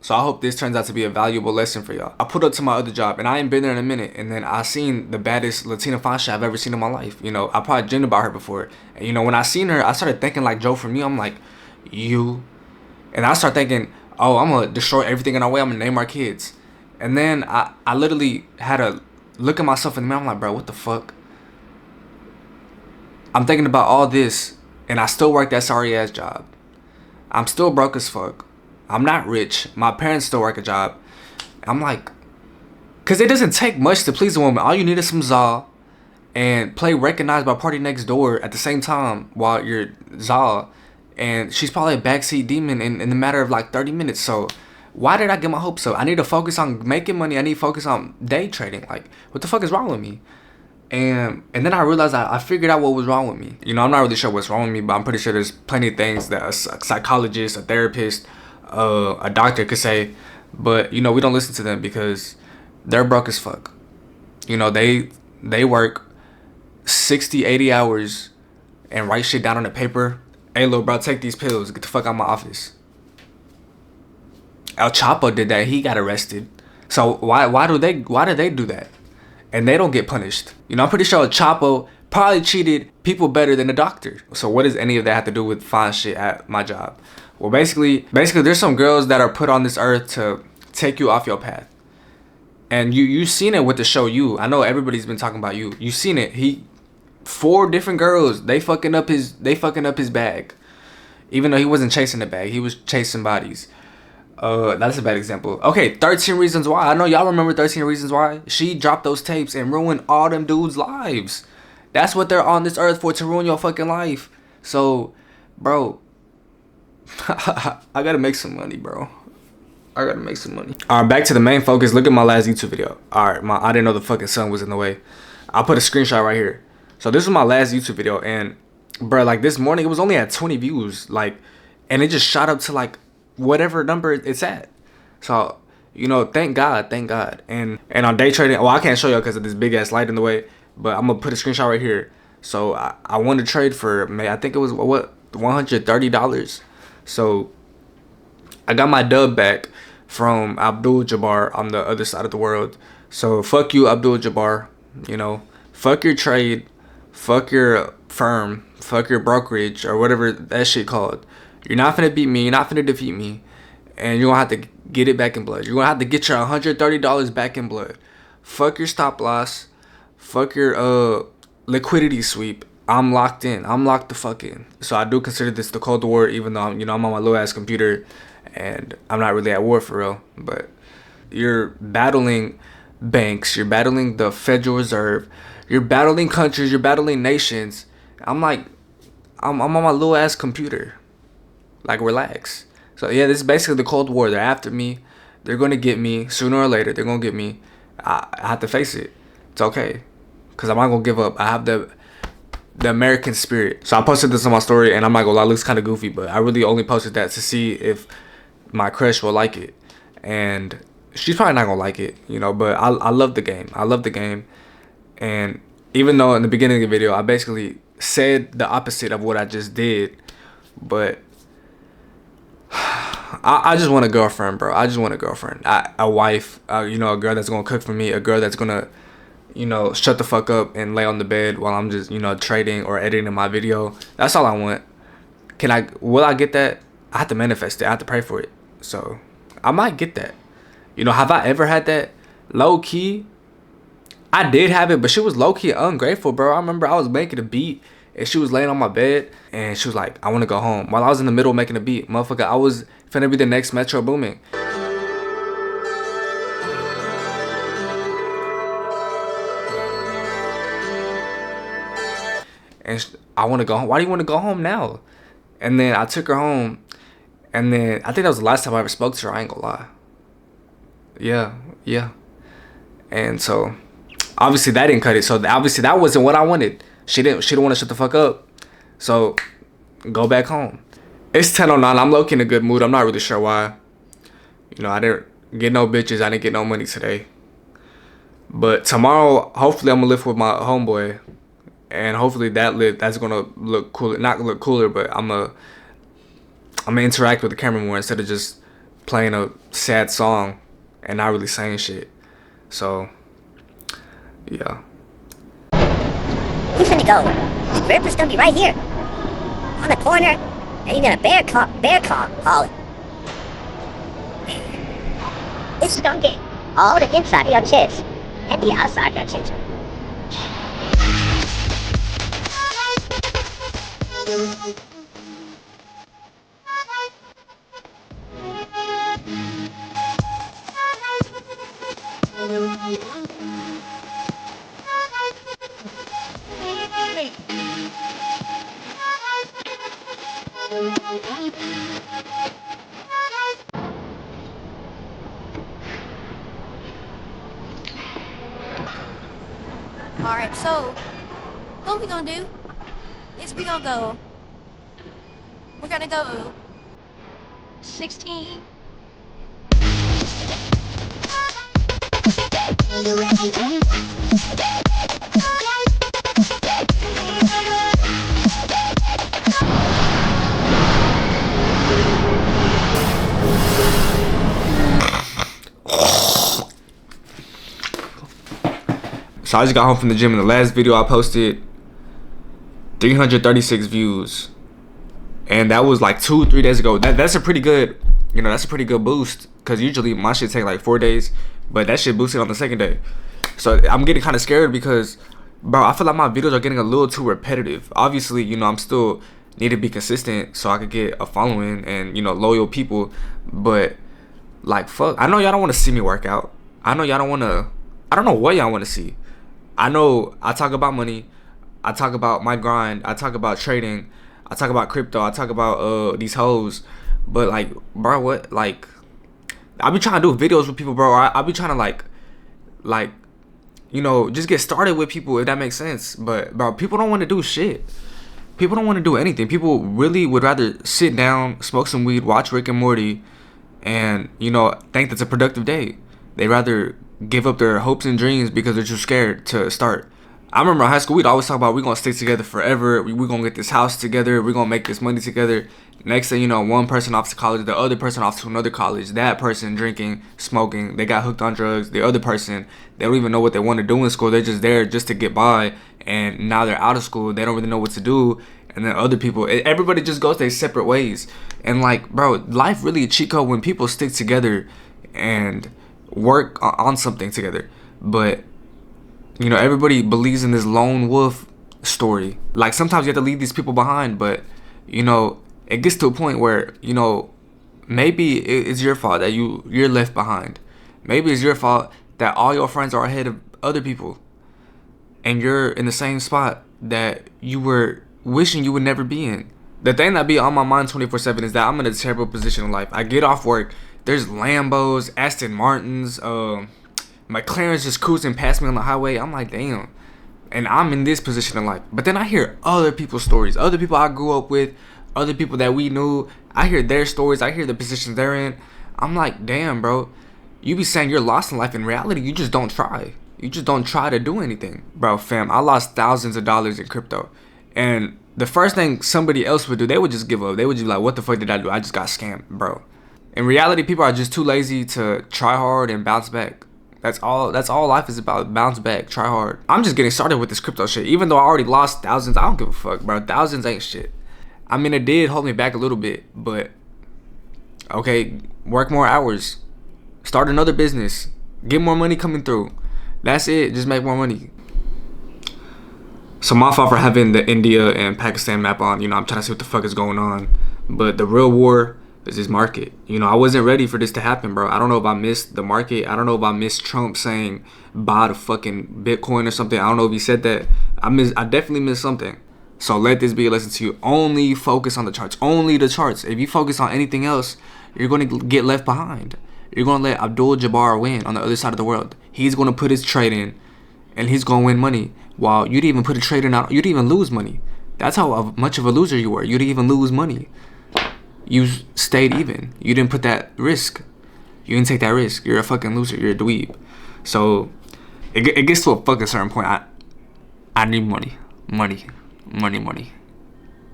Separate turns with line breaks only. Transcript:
So I hope this turns out to be a valuable lesson for y'all. I put up to my other job and I ain't been there in a minute, and then I seen the baddest Latina fine shit I've ever seen in my life. You know, I probably dreamed about her before. And you know, when I seen her, I started thinking like Joe from me. I'm like, you. And I start thinking, oh, I'm gonna destroy everything in our way. I'm gonna name our kids. And then I literally had to look at myself in the mirror. I'm like, bro, what the fuck? I'm thinking about all this, and I still work that sorry ass job. I'm still broke as fuck. I'm not rich. My parents still work a job. I'm like, cause it doesn't take much to please a woman. All you need is some za and play Recognized by Party Next Door at the same time while you're za, and she's probably a backseat demon in the matter of like 30 minutes. So why did I get my hopes up? I need to focus on making money. I need to focus on day trading. Like, what the fuck is wrong with me? And then I realized I figured out what was wrong with me. You know, I'm not really sure what's wrong with me, but I'm pretty sure there's plenty of things that a psychologist, a therapist, a doctor could say. But, you know, we don't listen to them because they're broke as fuck. You know, they work 60, 80 hours and write shit down on the paper. Hey, little bro, take these pills. Get the fuck out of my office. El Chapo did that. He got arrested. So why do they do that? And they don't get punished. You know, I'm pretty sure El Chapo probably cheated people better than a doctor. So what does any of that have to do with fine shit at my job? Well, basically, there's some girls that are put on this earth to take you off your path. And you seen it with the show You. I know everybody's been talking about You. You seen it. 4 different girls, they fucking up his bag. Even though he wasn't chasing the bag, he was chasing bodies. That's a bad example. Okay, 13 Reasons Why. I know y'all remember 13 Reasons Why. She dropped those tapes and ruined all them dudes' lives. That's what they're on this earth for, to ruin your fucking life. So, bro, I gotta make some money, bro. I gotta make some money. Alright, back to the main focus. Look at my last YouTube video. Alright, I didn't know the fucking sun was in the way. I'll put a screenshot right here. So this was my last YouTube video, and bro, like this morning it was only at 20 views, like, and it just shot up to like whatever number it's at. So, you know, thank God. And on day trading, well, I can't show y'all because of this big ass light in the way, but I'm gonna put a screenshot right here. So I won to trade for, I think it was what, $130. So I got my dub back from Abdul Jabbar on the other side of the world. So fuck you, Abdul Jabbar. You know, fuck your trade, fuck your firm, fuck your brokerage, or whatever that shit called. You're not finna beat me, you're not finna defeat me, and you're gonna have to get it back in blood. You're gonna have to get your $130 back in blood. Fuck your stop loss, fuck your liquidity sweep. I'm locked in. I'm locked the fuck in. So I do consider this the Cold War, even though I'm on my little ass computer and I'm not really at war for real. But you're battling banks, you're battling the Federal Reserve, you're battling countries, you're battling nations. I'm on my little ass computer. Like, relax. So yeah, this is basically the Cold War. They're after me. They're gonna get me sooner or later. They're gonna get me. I have to face it. It's okay, cause I'm not gonna give up. I have the American spirit. So I posted this on my story, and I'm not gonna lie, it looks kind of goofy, but I really only posted that to see if my crush will like it, and she's probably not gonna like it, you know. But I love the game. I love the game, and even though in the beginning of the video I basically said the opposite of what I just did, but I just want a girlfriend, bro. I just want a girlfriend, a wife, you know, a girl that's gonna cook for me, a girl that's gonna, you know, shut the fuck up and lay on the bed while I'm just, you know, trading or editing my video. That's all I want. Will I get that? I have to manifest it. I have to pray for it. So I might get that. You know, have I ever had that? Low key, I did have it, but she was low key ungrateful, bro. I remember I was making a beat and she was laying on my bed and she was like, I want to go home. While I was in the middle of making a beat, motherfucker, I was finna be the next Metro Boomin. And I want to go home. Why do you want to go home now? And then I took her home. And then I think that was the last time I ever spoke to her. I ain't gonna lie. Yeah. And so obviously that didn't cut it. So obviously that wasn't what I wanted. She didn't want to shut the fuck up. So go back home. It's 10:09. I'm low-key in a good mood. I'm not really sure why. You know, I didn't get no bitches. I didn't get no money today. But tomorrow, hopefully I'm gonna live with my homeboy. And hopefully that's gonna look cooler. Not look cooler, but I'm gonna interact with the camera more instead of just playing a sad song and not really saying shit. So, yeah.
We finna go. The Ripper's gonna be right here. On the corner. And you're gonna bear call it. This is gonna get all the inside of your chest and the outside of your chest.
Alright, so what we gonna do is we're gonna go 16.
So I just got home from the gym. In the last video I posted, 336 views, and that was like 2-3 days ago. That's a pretty good, that's a pretty good boost, because usually my shit take like 4 days, but that shit boosted on the second day. So I'm getting kind of scared because, bro, I feel like my videos are getting a little too repetitive. Obviously, I'm still need to be consistent so I could get a following and loyal people, but like, fuck, I know y'all don't want to see me work out. I know y'all don't want to. I don't know what y'all want to see. I know I talk about money, I talk about my grind, I talk about trading, I talk about crypto, I talk about these hoes, but like, bro, what, like, I be trying to do videos with people, bro. I be trying to like, just get started with people, if that makes sense. But bro, people don't want to do shit. People don't want to do anything. People really would rather sit down, smoke some weed, watch Rick and Morty, and think that's a productive day. They'd rather give up their hopes and dreams because they're too scared to start. I remember in high school, we'd always talk about we're gonna stick together forever. We're gonna get this house together. We're gonna make this money together. Next thing you know, one person off to college, the other person off to another college. That person drinking, smoking, they got hooked on drugs. The other person, they don't even know what they want to do in school. They're just there just to get by. And now they're out of school. They don't really know what to do. And then other people, everybody just goes their separate ways. And like, bro, life really a cheat code when people stick together and work on something together. But everybody believes in this lone wolf story. Like, sometimes you have to leave these people behind, but it gets to a point where maybe it's your fault that you're left behind. Maybe it's your fault that all your friends are ahead of other people and you're in the same spot that you were wishing you would never be in. The thing that be on my mind 24/7 is that I'm in a terrible position in life. I get off work, there's Lambos, Aston Martins, McLaren's just cruising past me on the highway. I'm like, damn. And I'm in this position in life. But then I hear other people's stories, other people I grew up with, other people that we knew. I hear their stories, I hear the positions they're in. I'm like, damn, bro. You be saying you're lost in life. In reality, you just don't try. You just don't try to do anything. Bro, fam, I lost thousands of dollars in crypto. And the first thing somebody else would do, they would just give up. They would just be like, what the fuck did I do? I just got scammed, bro. In reality, people are just too lazy to try hard and bounce back. That's all life is about. Bounce back, try hard. I'm just getting started with this crypto shit. Even though I already lost thousands, I don't give a fuck, bro. Thousands ain't shit. I mean, it did hold me back a little bit, but okay, work more hours, start another business, get more money coming through. That's it. Just make more money. So my fault for having the India and Pakistan map on. I'm trying to see what the fuck is going on. But the real war is this market. I wasn't ready for this to happen, bro. I don't know if I missed the market. I don't know if I missed Trump saying buy the fucking Bitcoin or something. I don't know if he said that. I definitely missed something. So let this be a lesson to you. Only focus on the charts. Only the charts. If you focus on anything else, you're going to get left behind. You're going to let Abdul Jabbar win on the other side of the world. He's going to put his trade in, and he's going to win money. While you didn't even put a trade in, you didn't even lose money. That's how much of a loser you were. You didn't even lose money. You stayed even. You didn't put that risk. You didn't take that risk. You're a fucking loser. You're a dweeb. So it gets to a fucking certain point. I need money. Money.